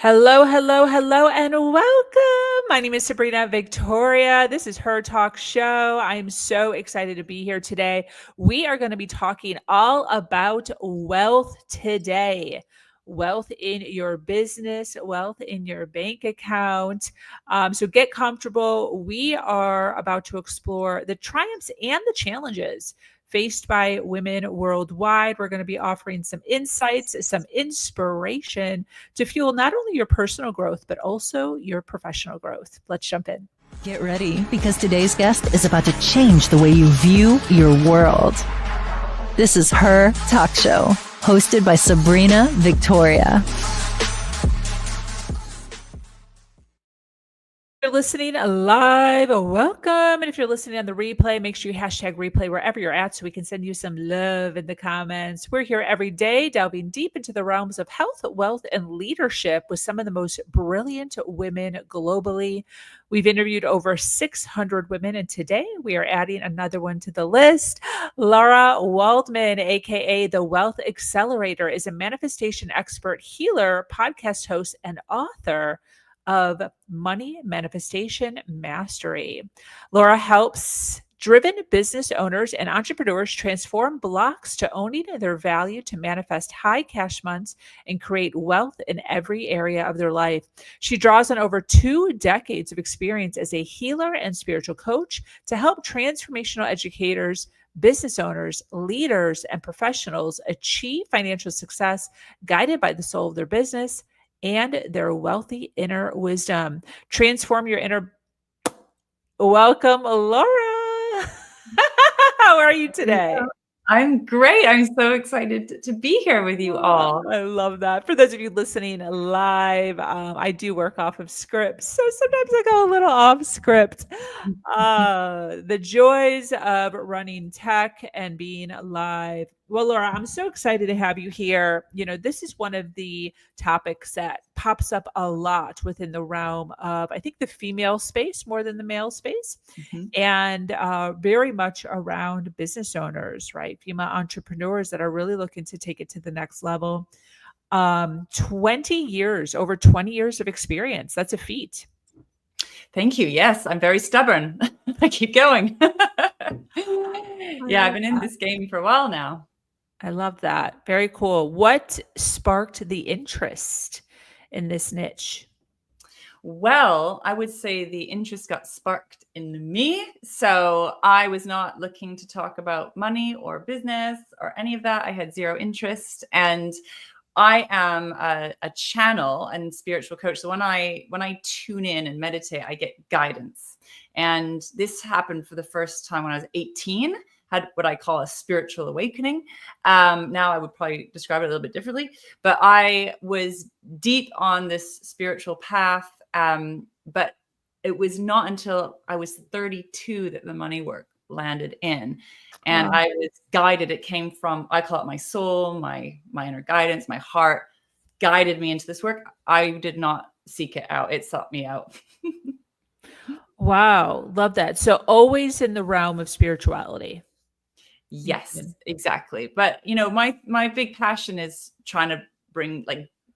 Hello, hello, hello, and welcome. My name is Sabrina Victoria. This is Her Talk Show. I'm so excited to be here today. We are going to be talking all about wealth today. Wealth in your business, wealth in your bank account. So get comfortable. We are about to explore the triumphs and the challenges faced by women worldwide. We're going to be offering some insights, some inspiration to fuel not only your personal growth, but also your professional growth. Let's jump in. Get ready, because today's guest is about to change the way you view your world. This is Her Talk Show, hosted by Sabrina Victoria. If you're listening live, welcome. And if you're listening on the replay, make sure you hashtag replay wherever you're at so we can send you some love in the comments. We're here every day, delving deep into the realms of health, wealth, and leadership with some of the most brilliant women globally. We've interviewed over 600 women, and today we are adding another one to the list. Lara Waldman, a.k.a. the Wealth Accelerator, is a manifestation expert, healer, podcast host, and author of Money Manifestation Mastery. Lara helps driven business owners and entrepreneurs transform blocks to owning their value to manifest high cash months and create wealth in every area of their life. She draws on over 2 decades of experience as a healer and spiritual coach to help transformational educators, business owners, leaders, and professionals achieve financial success guided by the soul of their business and their wealthy inner wisdom. Transform your inner. Welcome, Laura. How are you today? I'm great. I'm so excited to be here with you all. I love that. For those of you listening live, I do work off of scripts, so sometimes I go a little off script. The joys of running tech and being live. Well, Laura, I'm so excited to have you here. You know, this is one of the topics that pops up a lot within the realm of, I think, the female space more than the male space, and very much around business owners, right? Female entrepreneurs that are really looking to take it to the next level. 20 years, over 20 years of experience. That's a feat. Thank you. Yes, I'm very stubborn. I keep going. Yeah, I've been in this game for a while now. I love that. Very cool. What sparked the interest in this niche? Well, I would say the interest got sparked in me. So I was not looking to talk about money or business or any of that. I had zero interest. And I am a channel and spiritual coach. So when I tune in and meditate, I get guidance. And this happened for the first time when I was 18. Had what I call a spiritual awakening. Now I would probably describe it a little bit differently, but I was deep on this spiritual path. But it was not until I was 32 that the money work landed in. And I was guided. It came from, I call it my soul, my inner guidance, my heart guided me into this work. I did not seek it out. It sought me out. Wow. Love that. So always in the realm of spirituality. Yes, exactly. But you know, my big passion is trying to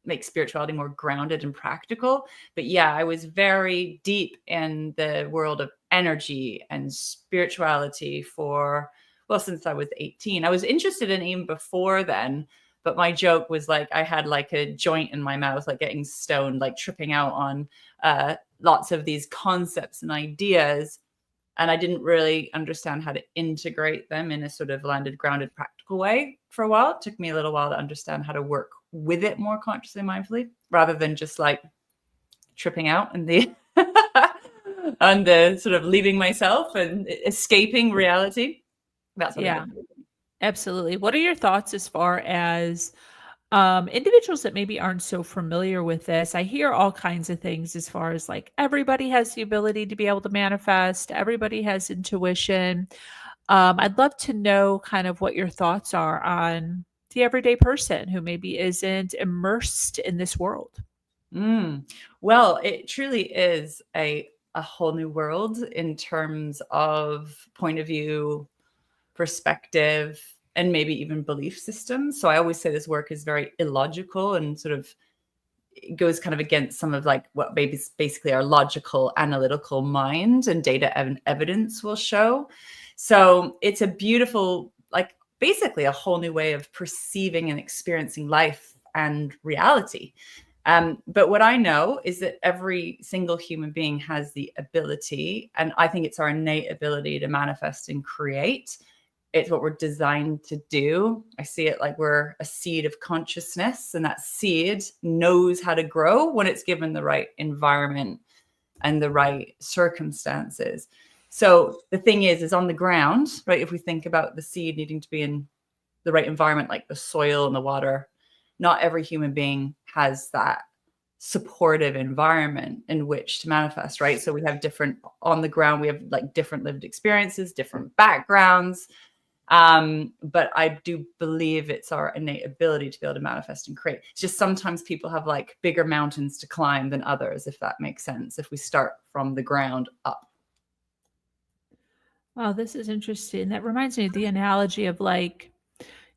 make spirituality more grounded and practical. But yeah, I was very deep in the world of energy and spirituality since I was 18. I was interested in even before then, but my joke was like I had like a joint in my mouth, like getting stoned, like tripping out on lots of these concepts and ideas. And I didn't really understand how to integrate them in a sort of landed, grounded, practical way for a while. It took me a little while to understand how to work with it more consciously, mindfully, rather than just like tripping out and the and the sort of leaving myself and escaping reality. That's what I did. Absolutely. What are your thoughts as far as individuals that maybe aren't so familiar with this? I hear all kinds of things as far as like everybody has the ability to be able to manifest, everybody has intuition. I'd love to know kind of what your thoughts are on the everyday person who maybe isn't immersed in this world. Well, it truly is a whole new world in terms of point of view, perspective, and maybe even belief systems. So I always say this work is very illogical and sort of it goes kind of against some of like what basically our logical, analytical mind and data and evidence will show. So it's a beautiful, like basically a whole new way of perceiving and experiencing life and reality. But what I know is that every single human being has the ability, and I think it's our innate ability to manifest and create. It's what we're designed to do. I see it like we're a seed of consciousness, and that seed knows how to grow when it's given the right environment and the right circumstances. So the thing is on the ground, right? If we think about the seed needing to be in the right environment, like the soil and the water, not every human being has that supportive environment in which to manifest, right? So we have different on the ground, we have like different lived experiences, different backgrounds. But I do believe it's our innate ability to be able to manifest and create. It's just sometimes people have like bigger mountains to climb than others, if that makes sense, if we start from the ground up. Wow, this is interesting. That reminds me of the analogy of like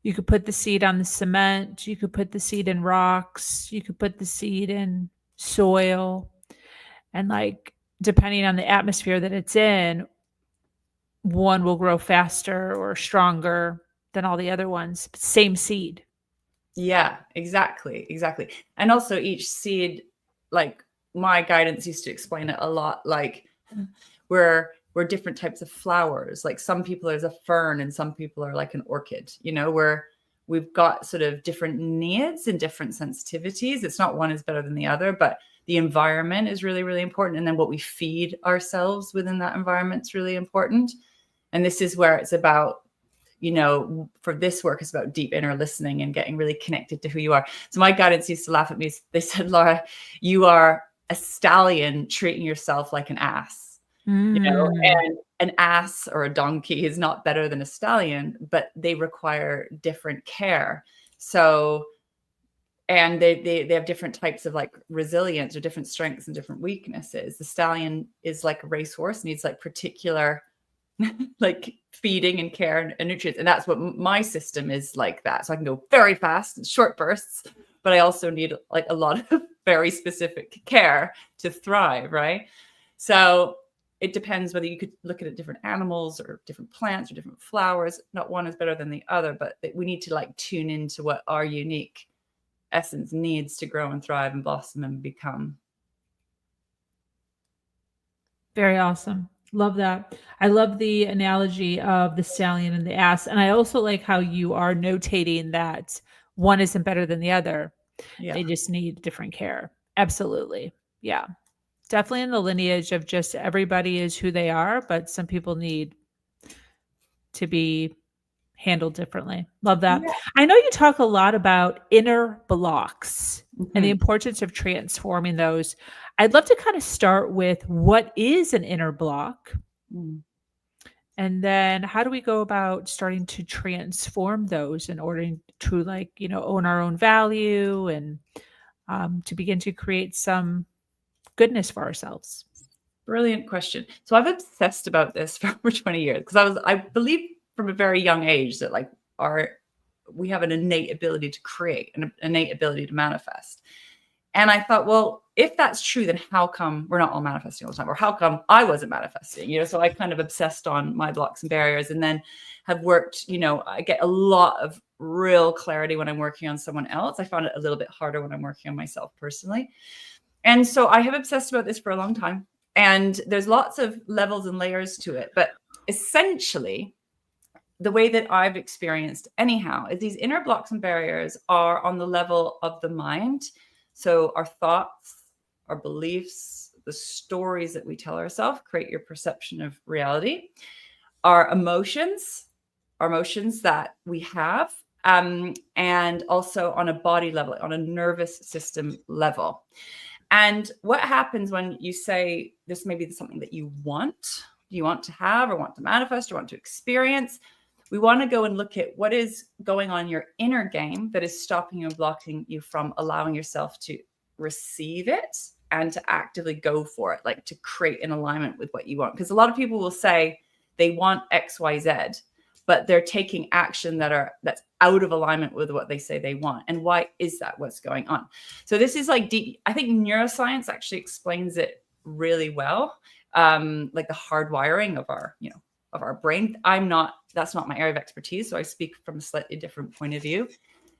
you could put the seed on the cement, you could put the seed in rocks, you could put the seed in soil, and like depending on the atmosphere that it's in, one will grow faster or stronger than all the other ones. Same seed. Yeah, exactly. And also each seed, like my guidance used to explain it a lot, like we're different types of flowers. Like some people is a fern and some people are like an orchid, where we've got sort of different needs and different sensitivities. It's not one is better than the other, but the environment is really, really important. And then what we feed ourselves within that environment is really important. And this is where it's about, for this work, it's about deep inner listening and getting really connected to who you are. So my guidance used to laugh at me. They said, Lara, you are a stallion treating yourself like an ass. And an ass or a donkey is not better than a stallion, but they require different care. So, and they have different types of like resilience or different strengths and different weaknesses. The stallion is like a racehorse, needs like particular like feeding and care and nutrients. And that's what my system is like that. So I can go very fast in short bursts, but I also need like a lot of very specific care to thrive, right? So it depends whether you could look at different animals or different plants or different flowers. Not one is better than the other, but we need to like tune into what our unique essence needs to grow and thrive and blossom and become. Very awesome. Love that. I love the analogy of the stallion and the ass. And I also like how you are notating that one isn't better than the other. Yeah. They just need different care. Absolutely. Yeah. Definitely in the lineage of just everybody is who they are, but some people need to be handled differently. Love that. Yeah. I know you talk a lot about inner blocks and the Mhm. importance of transforming those. I'd love to kind of start with what is an inner block? Mm. And then how do we go about starting to transform those in order to like, own our own value and to begin to create some goodness for ourselves? Brilliant question. So I've obsessed about this for over 20 years because I believe from a very young age that like we have an innate ability to create, an innate ability to manifest. And I thought, well, if that's true, then how come we're not all manifesting all the time? Or how come I wasn't manifesting? So I kind of obsessed on my blocks and barriers and then have worked, I get a lot of real clarity when I'm working on someone else. I found it a little bit harder when I'm working on myself personally. And so I have obsessed about this for a long time. And there's lots of levels and layers to it. But essentially, the way that I've experienced anyhow is these inner blocks and barriers are on the level of the mind. So our thoughts, our beliefs, the stories that we tell ourselves create your perception of reality. Our emotions that we have, and also on a body level, on a nervous system level. And what happens when you say this may be something that you want to have or want to manifest or want to experience? We want to go and look at what is going on in your inner game that is stopping you and blocking you from allowing yourself to receive it and to actively go for it, like to create an alignment with what you want. Because a lot of people will say they want X, Y, Z, but they're taking action that's out of alignment with what they say they want. And why is that? What's going on? So this is like deep. I think neuroscience actually explains it really well. Like the hardwiring of our brain. That's not my area of expertise. So I speak from a slightly different point of view.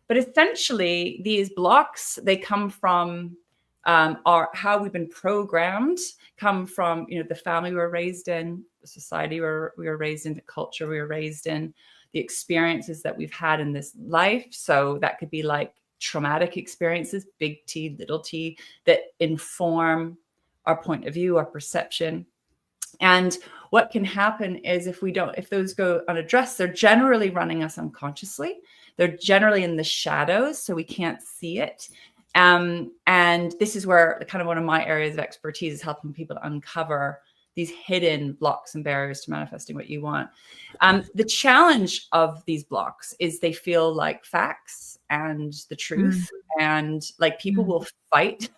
But essentially, these blocks, they come from how we've been programmed, come from the family we were raised in, the society we were raised in, the culture we were raised in, the experiences that we've had in this life. So that could be like traumatic experiences, big T, little t, that inform our point of view, our perception. And what can happen is if those go unaddressed, they're generally running us unconsciously. They're generally in the shadows, so we can't see it. And this is where kind of one of my areas of expertise is helping people to uncover these hidden blocks and barriers to manifesting what you want. The challenge of these blocks is they feel like facts and the truth, and like people will fight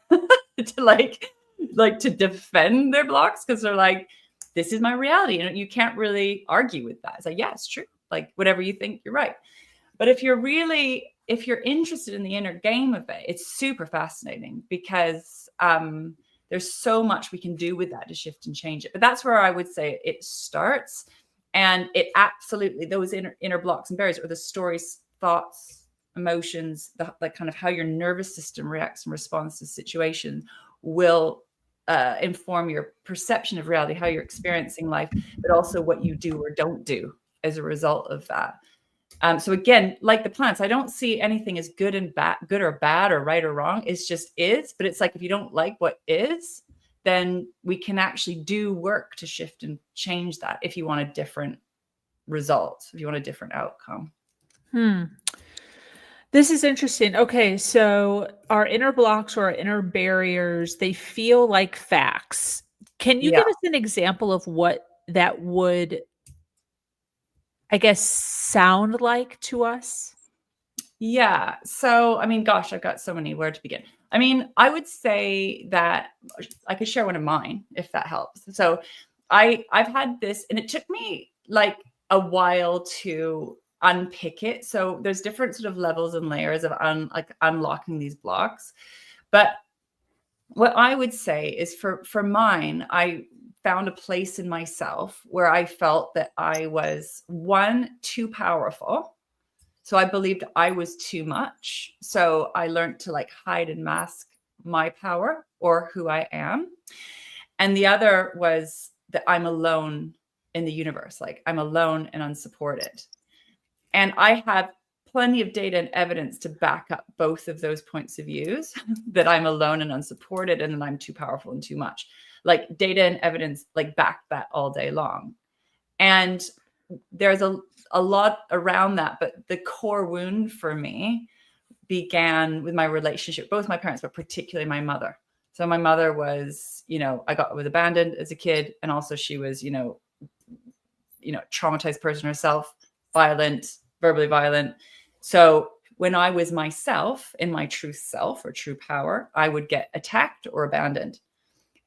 to defend their blocks because they're like, this is my reality. And you can't really argue with that. It's like, yeah, it's true. Like whatever you think, you're right. But if you're interested in the inner game of it, it's super fascinating because there's so much we can do with that to shift and change it. But that's where I would say it starts. And it absolutely, those inner blocks and barriers, or the stories, thoughts, emotions, like kind of how your nervous system reacts and responds to situations will inform your perception of reality, how you're experiencing life, but also what you do or don't do as a result of that. So again, like the plants, I don't see anything as good or bad or right or wrong. It's just is. But it's like, if you don't like what is, then we can actually do work to shift and change that if you want a different result, if you want a different outcome. This is interesting. Okay, so our inner blocks or our inner barriers, they feel like facts. Can you give us an example of what that would, I guess, sound like to us? Yeah. So, I mean, gosh, I've got so many. Where to begin? I mean, I would say that I could share one of mine if that helps. So I've had this, and it took me like a while to unpick it. So there's different sort of levels and layers of unlocking these blocks. But what I would say is for mine, I found a place in myself where I felt that I was, one, too powerful. So I believed I was too much. So I learned to like hide and mask my power or who I am. And the other was that I'm alone in the universe. Like I'm alone and unsupported. And I have plenty of data and evidence to back up both of those points of views, that I'm alone and unsupported, and that I'm too powerful and too much. Like data and evidence, like back that all day long. And there's a lot around that, but the core wound for me began with my relationship, both my parents, but particularly my mother. So my mother was, was abandoned as a kid. And also she was, traumatized person herself, violent, verbally violent. So when I was myself, in my true self or true power, I would get attacked or abandoned.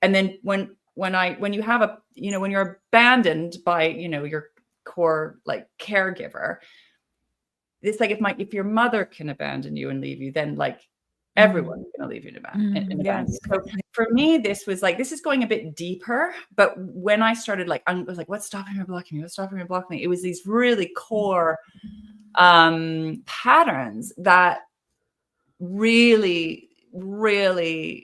And then when you're abandoned by, your core like caregiver, it's like if your mother can abandon you and leave you, then like everyone's going to leave you and abandon you. So for me, this is going a bit deeper. But when I started I was like, what's stopping me or blocking me? What's stopping me or blocking me? It was these really core patterns that really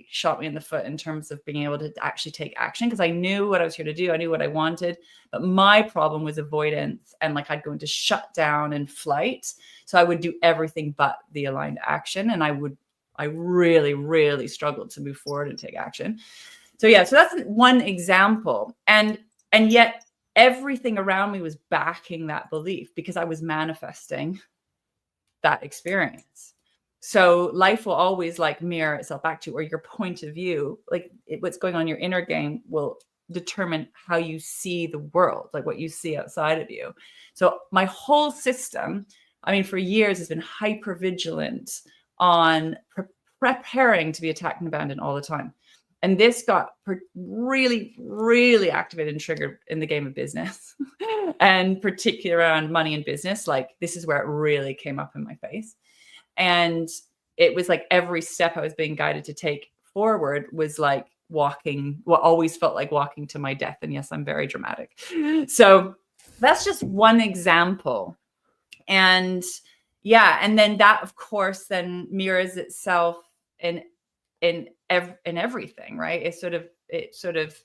shot me in the foot in terms of being able to actually take action, because I knew what I was here to do. I knew what I wanted, but my problem was avoidance, and like I'd go into shutdown and flight. So I would do everything but the aligned action, and I really struggled to move forward and take action. So that's one example. And yet everything around me was backing that belief because I was manifesting that experience. So life will always like mirror itself back to, or your point of view, like what's going on in your inner game will determine how you see the world, like what you see outside of you. So my whole system, I mean, for years has been hyper vigilant on preparing to be attacked and abandoned all the time. And this got really, really activated and triggered in the game of business and particularly around money and business. Like this is where it really came up in my face. And it was like every step I was being guided to take forward was like walking, what always felt like walking to my death. And yes, I'm very dramatic. So that's just one example. And yeah, and then that of course then mirrors itself in everything, right? It sort of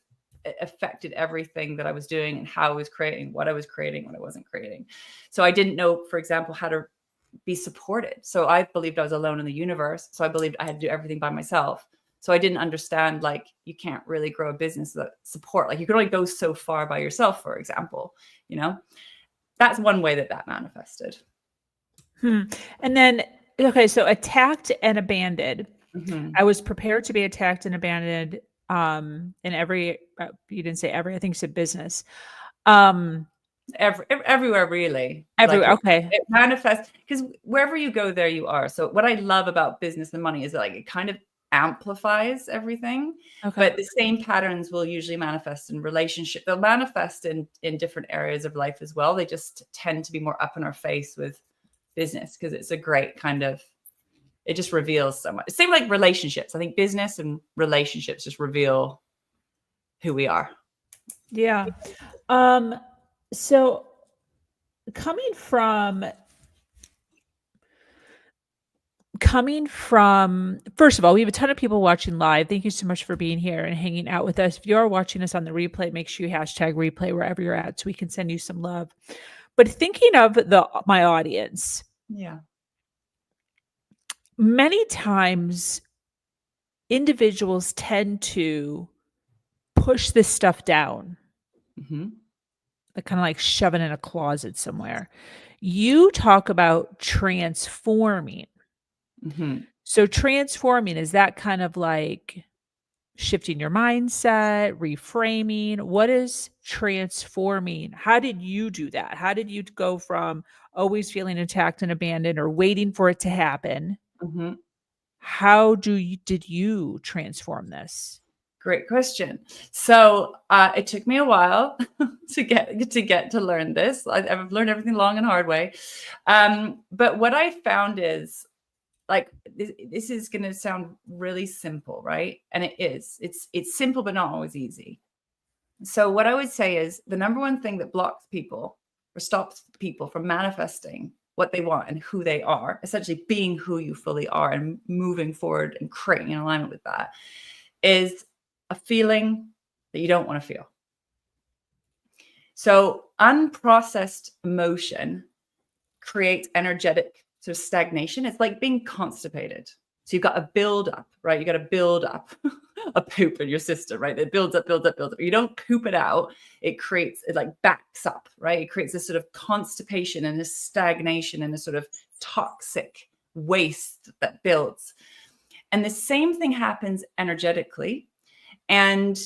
affected everything that I was doing and how I was creating, what I was creating, what I wasn't creating. So I didn't know, for example, how to be supported. So I believed I was alone in the universe. So I believed I had to do everything by myself. So I didn't understand, like, you can't really grow a business without support. Like you can only go so far by yourself, for example, you know, that's one way that manifested. And then, okay, so attacked and abandoned. I was prepared to be attacked and abandoned in every, you didn't say every, I think you said business. Everywhere, really. Everywhere, like, okay. It manifests, because wherever you go, there you are. So what I love about business and money is that, like, it kind of amplifies everything. Okay. But the same patterns will usually manifest in relationship. They'll manifest in different areas of life as well. They just tend to be more up in our face with business because it's a great kind of, it just reveals so much. Same like relationships. I think business and relationships just reveal who we are. Yeah. So coming from, first of all, we have a ton of people watching live. Thank you so much for being here and hanging out with us. If you are watching us on the replay, make sure you hashtag replay wherever you're at so we can send you some love. But thinking of my audience, Yeah. many times individuals tend to push this stuff down. Like kind of like shove it in a closet somewhere. You talk about transforming. So transforming, is that kind of like shifting your mindset, reframing? What is transforming? How did you do that? How did you go from always feeling attacked and abandoned or waiting for it to happen? How did you transform this? Great question. So it took me a while to get to learn this. I've learned everything long and hard way. But what I found is, like, this is going to sound really simple, right? And it is. It's simple, but not always easy. So what I would say is the number one thing that blocks people or stops people from manifesting what they want and who they are, essentially being who you fully are and moving forward and creating in alignment with that, is a feeling that you don't want to feel. So unprocessed emotion creates energetic sort of stagnation. It's like being constipated. So you've got to build up, right? You got to build up a poop in your system, right? It builds up, builds up, builds up. You don't poop it out. It like backs up, right? It creates this sort of constipation and this stagnation and this sort of toxic waste that builds. And the same thing happens energetically. And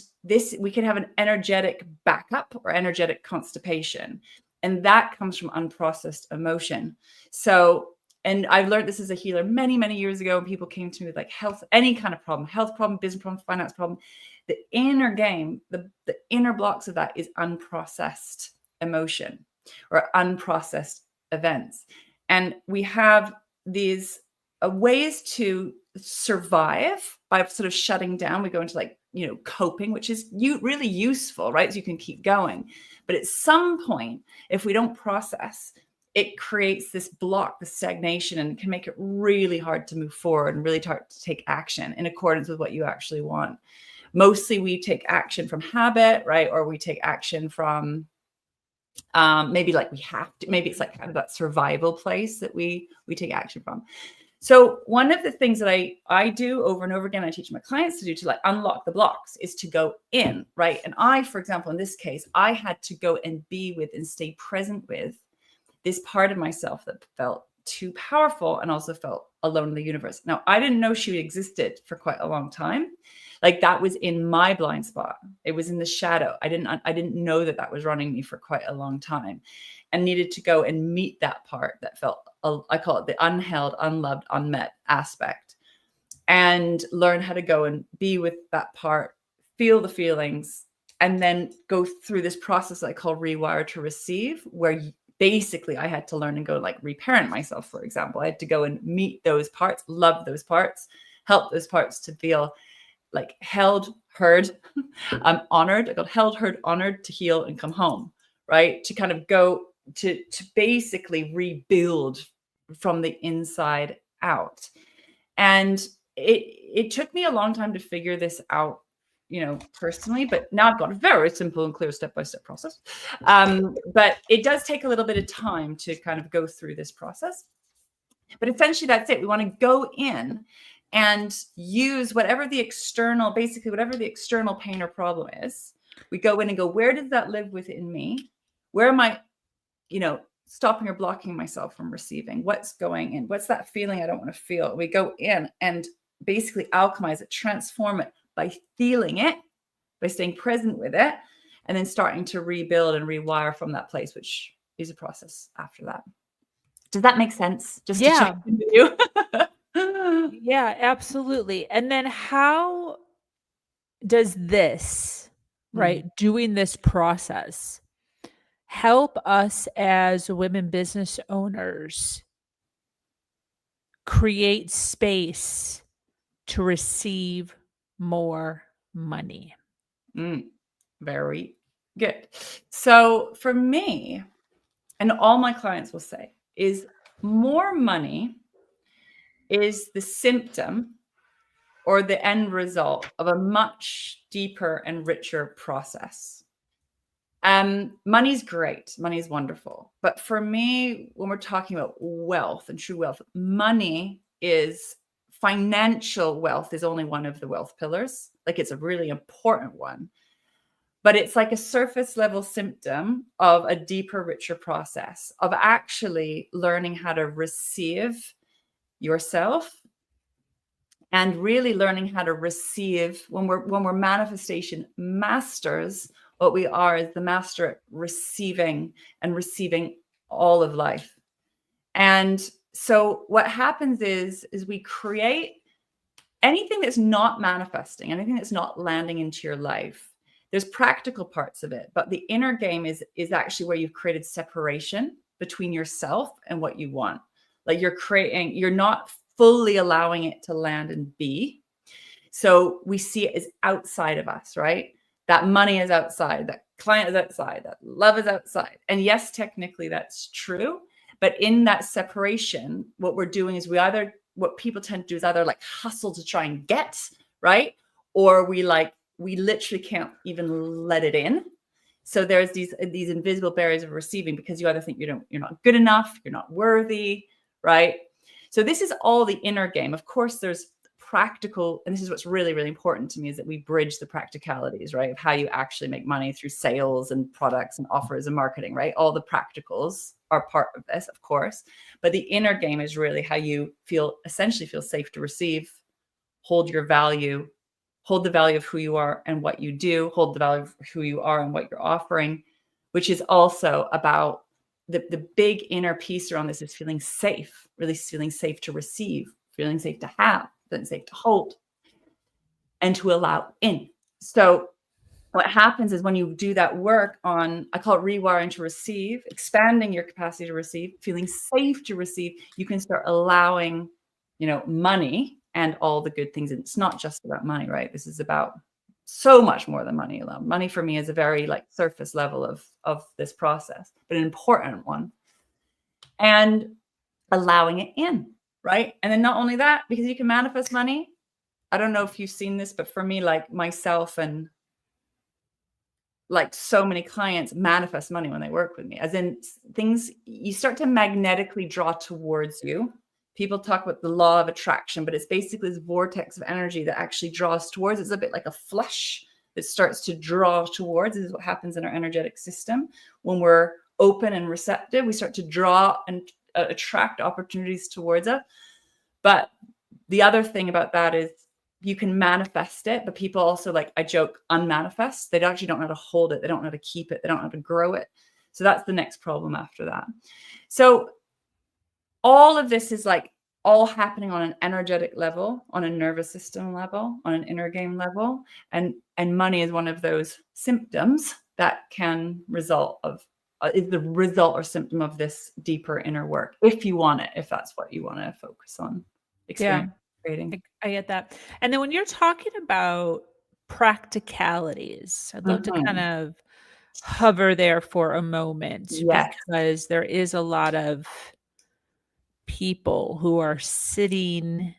we can have an energetic backup or energetic constipation. And that comes from unprocessed emotion. So, and I've learned this as a healer many, many years ago, when people came to me with like health, any kind of problem, health problem, business problem, finance problem. The inner game, the inner blocks of that is unprocessed emotion or unprocessed events. And we have these ways to survive by sort of shutting down. We go into like, coping, which is really useful, right? So you can keep going. But at some point, if we don't process, it creates this block, this stagnation, and can make it really hard to move forward and really hard to take action in accordance with what you actually want. Mostly we take action from habit, right? Or we take action from maybe like we have to, maybe it's like kind of that survival place that we take action from. So one of the things that I do over and over again, I teach my clients to do to like unlock the blocks, is to go in, right? And I, for example, in this case, I had to go and be with and stay present with this part of myself that felt too powerful and also felt alone in the universe. Now, I didn't know she existed for quite a long time. Like that was in my blind spot. It was in the shadow. I didn't know that was running me for quite a long time, and needed to go and meet that part that felt, I call it the unheld, unloved, unmet aspect. and learn how to go and be with that part, feel the feelings, and then go through this process I call rewire to receive, where basically I had to learn and go like reparent myself, for example. I had to go and meet those parts, love those parts, help those parts to feel like held, heard, honored. I got held, heard, honored, to heal and come home, right? To kind of go to basically rebuild from the inside out. And it took me a long time to figure this out, personally, but now I've got a very simple and clear step-by-step process. But it does take a little bit of time to kind of go through this process. But essentially that's it. We want to go in and use whatever the external pain or problem is. We go in and go, where does that live within me? Where am I, stopping or blocking myself from receiving? What's going in? What's that feeling I don't want to feel? We go in and basically alchemize it, transform it by feeling it, by staying present with it, and then starting to rebuild and rewire from that place, which is a process after that. Does that make sense? Just to check in with you. Yeah, absolutely. And then how does this, right, doing this process help us as women business owners create space to receive more money? Very good. So for me, and all my clients will say, is more money is the symptom or the end result of a much deeper and richer process. Money's great. Money's wonderful. But for me, when we're talking about wealth and true wealth, financial wealth is only one of the wealth pillars. Like, it's a really important one, but it's like a surface level symptom of a deeper, richer process of actually learning how to receive yourself, and really learning how to receive. When we're manifestation masters, what we are is the master at receiving all of life. And so what happens is we create anything that's not manifesting, anything that's not landing into your life. There's practical parts of it, but the inner game is actually where you've created separation between yourself and what you want. Like, you're not fully allowing it to land and be. So we see it as outside of us, right? That money is outside, that client is outside, that love is outside. And yes, technically that's true. But in that separation, what we're doing is what people tend to do is either like hustle to try and get, right? Or we literally can't even let it in. So there's these invisible barriers of receiving, because you either think you're not good enough, you're not worthy, right? So this is all the inner game. Of course, there's practical, and this is what's really, really important to me, is that we bridge the practicalities, right, of how you actually make money through sales and products and offers and marketing, right? All the practicals are part of this, of course, but the inner game is really how you essentially feel safe to receive, hold your value, hold the value of who you are and what you do, hold the value of who you are and what you're offering, which is also about the big inner piece around this is feeling safe, really feeling safe to receive, feeling safe to have, feeling safe to hold, and to allow in. So what happens is when you do that work on, I call it rewiring to receive, expanding your capacity to receive, feeling safe to receive, you can start allowing, money and all the good things. And it's not just about money, right? This is about so much more than money alone. Money for me is a very surface level of this process, but an important one. And allowing it in, right? And then not only that, because you can manifest money. I don't know if you've seen this, but for me, myself and so many clients manifest money when they work with me, as in things you start to magnetically draw towards you. People talk about the law of attraction, but it's basically this vortex of energy that actually draws towards. It's a bit like a flush that starts to draw towards. This is what happens in our energetic system. When we're open and receptive, we start to draw and attract opportunities towards us. But the other thing about that is you can manifest it, but people also, I joke, unmanifest. They actually don't know how to hold it. They don't know how to keep it. They don't know how to grow it. So that's the next problem after that. So all of this is all happening on an energetic level, on a nervous system level, on an inner game level. And money is one of those symptoms that can result of, is the result or symptom of this deeper inner work, if you want it, if that's what you want to focus on, experience creating. I get that. And then when you're talking about practicalities, I'd love to kind of hover there for a moment, Yes. because there is a lot of people who are sitting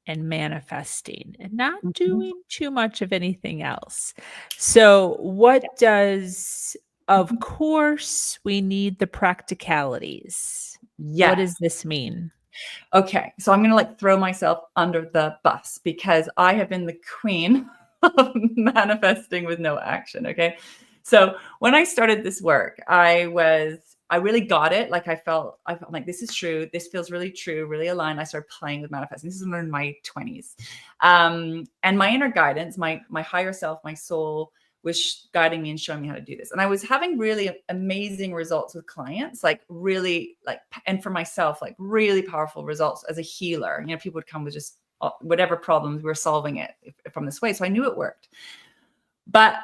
and manifesting and not doing too much of anything else. So what does, of course, we need the practicalities. Yes. What does this mean? Okay, so I'm going to like throw myself under the bus because I have been the queen of manifesting with no action. Okay, so when I started this work, I really got it. Like I felt like this is true. This feels really true, really aligned. I started playing with manifesting. This is in my 20s, and my inner guidance, my higher self, my soul, was guiding me and showing me how to do this. And I was having really amazing results with clients, like really like, and for myself, like really powerful results as a healer. You know, people would come with just whatever problems, we were solving it from this way. So I knew it worked. But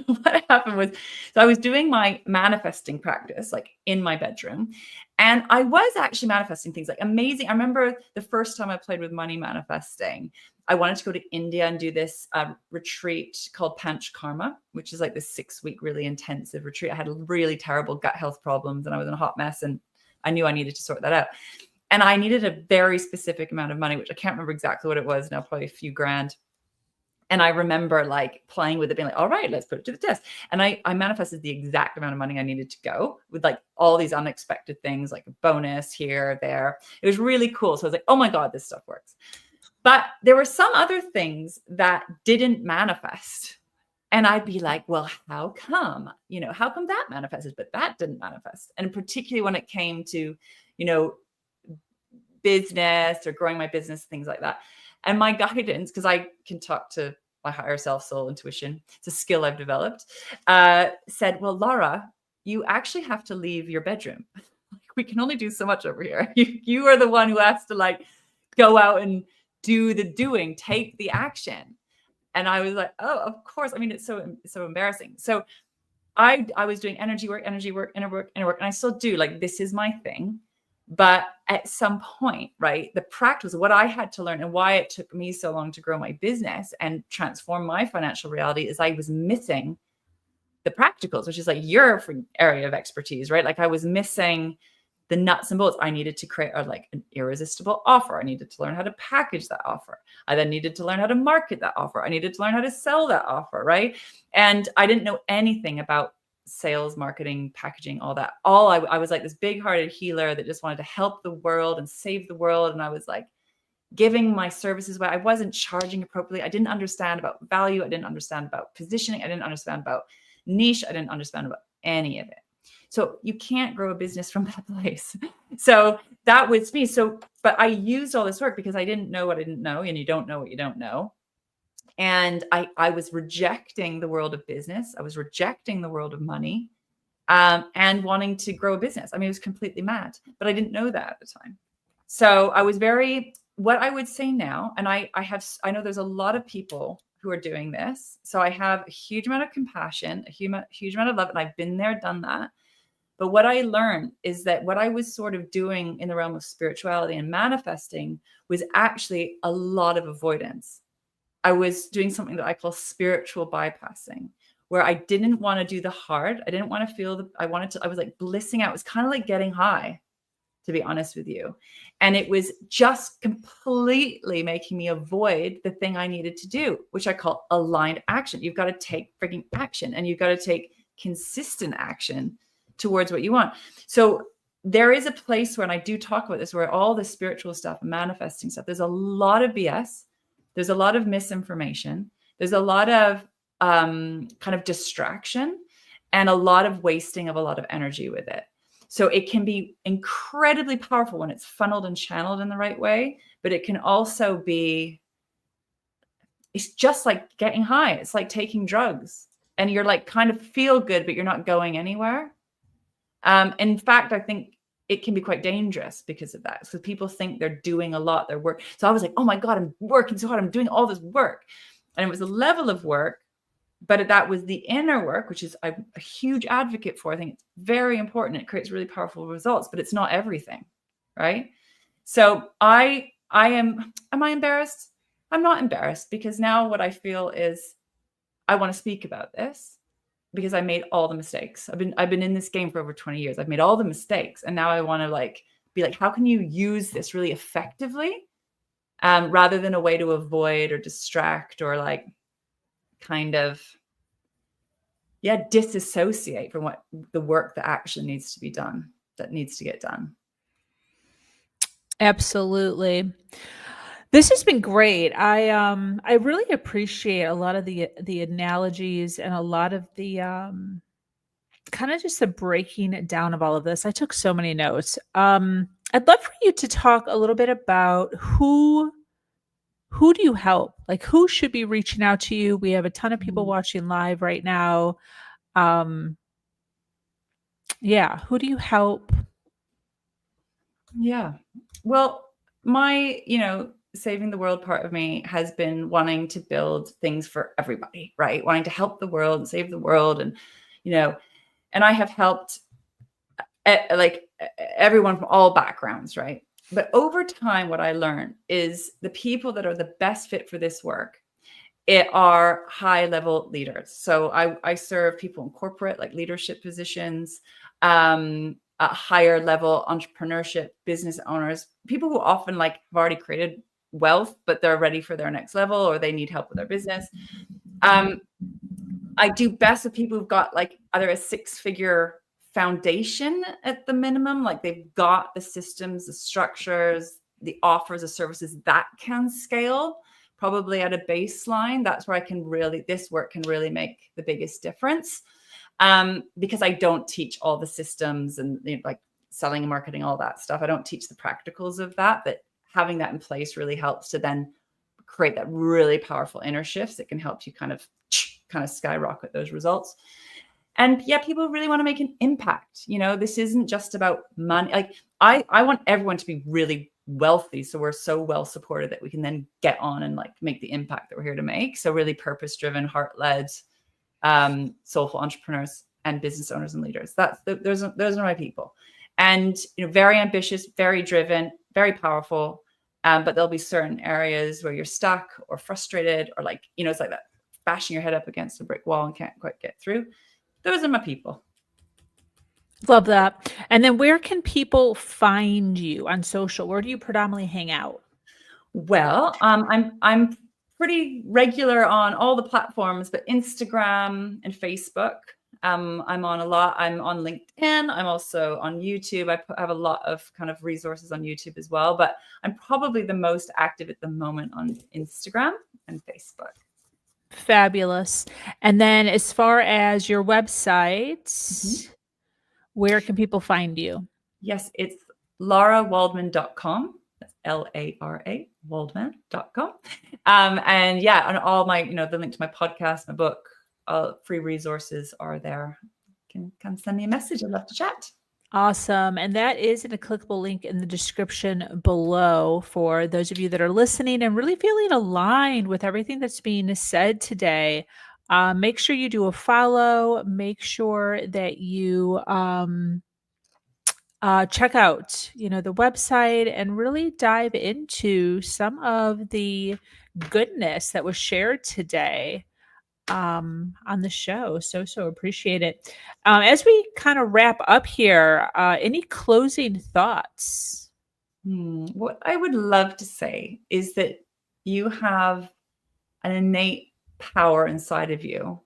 what happened was, so I was doing my manifesting practice, like in my bedroom, and I was actually manifesting things like amazing. I remember the first time I played with money manifesting, I wanted to go to India and do this retreat called Panch Karma, which is like this 6-week, really intensive retreat. I had really terrible gut health problems and I was in a hot mess, and I knew I needed to sort that out. And I needed a very specific amount of money, which I can't remember exactly what it was now, probably a few grand. And I remember like playing with it, being like, all right, let's put it to the test. And I manifested the exact amount of money I needed to go, with like all these unexpected things, like a bonus here, there. It was really cool. So I was like, oh my God, this stuff works. But there were some other things that didn't manifest. And I'd be like, well, how come? You know, how come that manifested, but that didn't manifest? And particularly when it came to, you know, business or growing my business, things like that. And my guidance, because I can talk to my higher self, soul, intuition, it's a skill I've developed, said, well, Lara, you actually have to leave your bedroom. We can only do so much over here. You are the one who has to like go out and do the doing, take the action. And I was like, oh, of course. I mean, it's so embarrassing. So I was doing energy work, inner work, and I still do. Like, this is my thing. But at some point, right, the practice, what I had to learn and why it took me so long to grow my business and transform my financial reality is I was missing the practicals, which is like your area of expertise, right? Like I was missing the nuts and bolts. I needed to create like an irresistible offer. I needed to learn how to package that offer. I then needed to learn how to market that offer. I needed to learn how to sell that offer, right? And I didn't know anything about sales, marketing, packaging, all that. I was like this big-hearted healer that just wanted to help the world and save the world. And I was like giving my services away. I wasn't charging appropriately. I didn't understand about value. I didn't understand about positioning. I didn't understand about niche. I didn't understand about any of it. So you can't grow a business from that place. So that was me. So, but I used all this work because I didn't know what I didn't know, and you don't know what you don't know. And I was rejecting the world of business. I was rejecting the world of money, and wanting to grow a business. I mean, it was completely mad, but I didn't know that at the time. So I was what I would say now, and I know there's a lot of people who are doing this. So I have a huge amount of compassion, a huge amount of love, and I've been there, done that. But what I learned is that what I was sort of doing in the realm of spirituality and manifesting was actually a lot of avoidance. I was doing something that I call spiritual bypassing, where I didn't want to do the hard. I didn't want to feel I was like blissing out. It was kind of like getting high, to be honest with you. And it was just completely making me avoid the thing I needed to do, which I call aligned action. You've got to take freaking action, and you've got to take consistent action towards what you want. So there is a place where, and I do talk about this, where all the spiritual stuff, manifesting stuff, there's a lot of BS. There's a lot of misinformation. There's a lot of kind of distraction and a lot of wasting of a lot of energy with it. So it can be incredibly powerful when it's funneled and channeled in the right way, but it can also be, it's just like getting high. It's like taking drugs, and you're like kind of feel good, but you're not going anywhere. In fact, I think it can be quite dangerous because of that. So people think they're doing a lot, their work. So I was like, oh my God, I'm working so hard. I'm doing all this work. And it was a level of work, but that was the inner work, which is I'm a huge advocate for. I think it's very important. It creates really powerful results, but it's not everything, right? So am I embarrassed? I'm not embarrassed, because now what I feel is I want to speak about this, because I made all the mistakes. I've been in this game for over 20 years. I've made all the mistakes. And now I want to be like, how can you use this really effectively, rather than a way to avoid or distract or kind of, disassociate from what the work that actually needs to be done, that needs to get done. Absolutely. This has been great. I really appreciate a lot of the analogies and a lot of the kind of just the breaking down of all of this. I took so many notes. I'd love for you to talk a little bit about who do you help? Like, who should be reaching out to you? We have a ton of people watching live right now. Who do you help? Yeah. Well, my, saving the world part of me has been wanting to build things for everybody, right? Wanting to help the world and save the world. And, and I have helped everyone from all backgrounds, right? But over time, what I learned is the people that are the best fit for this work, it are high level leaders. So I serve people in corporate, leadership positions, a higher level entrepreneurship, business owners, people who often have already created wealth, but they're ready for their next level, or they need help with their business. I do best with people who've got either a 6-figure foundation at the minimum, they've got the systems, the structures, the offers, the services that can scale, probably at a baseline. That's where this work can really make the biggest difference. Because I don't teach all the systems and selling and marketing, all that stuff. I don't teach the practicals of that, but having that in place really helps to then create that really powerful inner shifts that can help you kind of skyrocket those results. And people really want to make an impact. This isn't just about money. I want everyone to be really wealthy, so we're so well supported that we can then get on and make the impact that we're here to make. So really purpose-driven, heart-led, soulful entrepreneurs and business owners and leaders. Those are my people. And very ambitious, very driven, very powerful. But there'll be certain areas where you're stuck or frustrated, or it's like that bashing your head up against a brick wall and can't quite get through. Those are my people. Love that. And then where can people find you on social? Where do you predominantly hang out? Well, I'm pretty regular on all the platforms, but Instagram and Facebook, I'm on a lot. I'm on LinkedIn. I'm also on YouTube. I have a lot of kind of resources on YouTube as well, but I'm probably the most active at the moment on Instagram and Facebook. Fabulous. And then as far as your website, where can people find you? Yes, it's larawaldman.com. That's Lara Waldman.com. And on all my, the link to my podcast, my book, free resources are there. You can send me a message. I'd love to chat. Awesome. And that is in a clickable link in the description below for those of you that are listening and really feeling aligned with everything that's being said today. Make sure you do a follow. Make sure that you check out, the website and really dive into some of the goodness that was shared today on the show. So appreciate it. As we kind of wrap up here, any closing thoughts? What I would love to say is that you have an innate power inside of you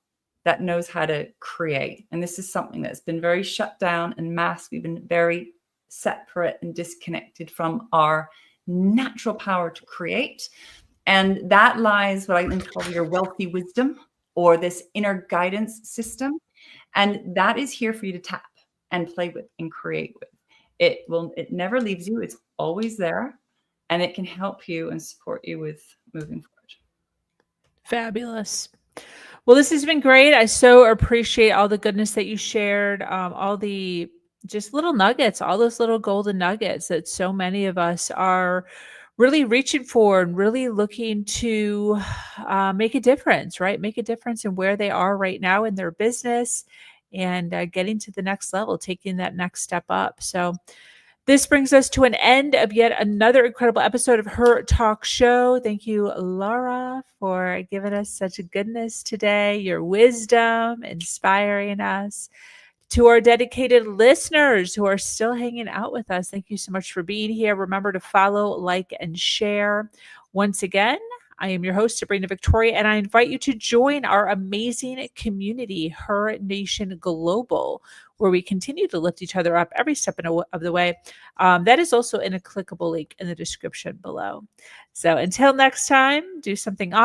that knows how to create. And this is something that's been very shut down and masked. We've been very separate and disconnected from our natural power to create. And that lies what I call your wealthy wisdom, or this inner guidance system. And that is here for you to tap and play with and create with. It never leaves you. It's always there. And it can help you and support you with moving forward. Fabulous. Well, this has been great. I so appreciate all the goodness that you shared, all the just little nuggets, all those little golden nuggets that so many of us are really reaching for and really looking to make a difference, right? Make a difference in where they are right now in their business and getting to the next level, taking that next step up. So, this brings us to an end of yet another incredible episode of Her Talk Show. Thank you, Lara, for giving us such a goodness today, your wisdom, inspiring us. To our dedicated listeners who are still hanging out with us, thank you so much for being here. Remember to follow, like, and share. Once again, I am your host, Sabrina Victoria, and I invite you to join our amazing community, Her Nation Global, where we continue to lift each other up every step of the way. That is also in a clickable link in the description below. So until next time, do something awesome.